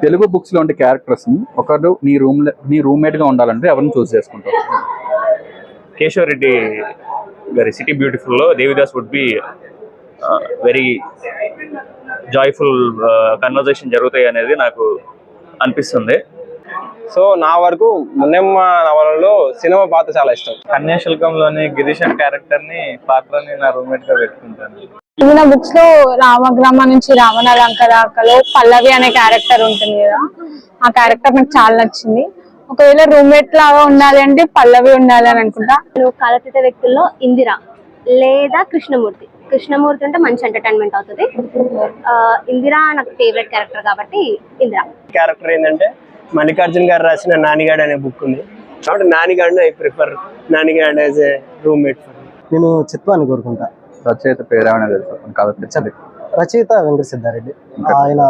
Telugu books లో ఉండే characters ని ఒకరు నీ రూమ్మేట్ గా ఉండాలంటే ఎవరిని చూస్ చేసుకుంటావు? కేశవ్ రెడ్డి గారి సిటీ బ్యూటిఫుల్ లో Devidas would be very joyful conversation జరుగుతాయి అనేది నాకు అనిపిస్తుంది. సో నా వరకు మున్నెమ్మ నవలలో సినిమా పాత్ర చాలా ఇష్టం. కన్యాశుల్కంలోని గిరీశం క్యారెక్టర్ ని పాత్రని నా రూమ్మేట్ గా పెట్టుకుంటాను. నా బుక్స్ లో రామగ్రామ నుంచి రావణ లంక దాకాలో పల్లవి అనే క్యారెక్టర్ ఉంటుంది కదా, ఆ క్యారెక్టర్ నాకు చాలా నచ్చింది. ఒకవేళ రూమ్మేట్ లాగా ఉండాలి అంటే పల్లవి ఉండాలి అని అనుకుంటా. కాలతీత వ్యక్తుల్లో ఇందిర లేదా కృష్ణమూర్తి అంటే మంచి ఎంటర్టైన్మెంట్ అవుతుంది. ఇందిర నాకు ఫేవరెట్ క్యారెక్టర్ కాబట్టి ఇందిర. క్యారెక్టర్ ఏంటంటే మల్లికార్జున్ గారు రాసిన నానిగాడ్ అనే బుక్ ఉంది కాబట్టి నానిగాడ్ ఐ ప్రిఫర్ నానిగాడ్ యాజ్ ఏ రూమ్మేట్. నేను చిత్వ అని కోరుకుంటా. రచయిత పేరు ఏమైనా తెలుసా? రచయిత వెంకట సిద్ధారెడ్డి. ఆయన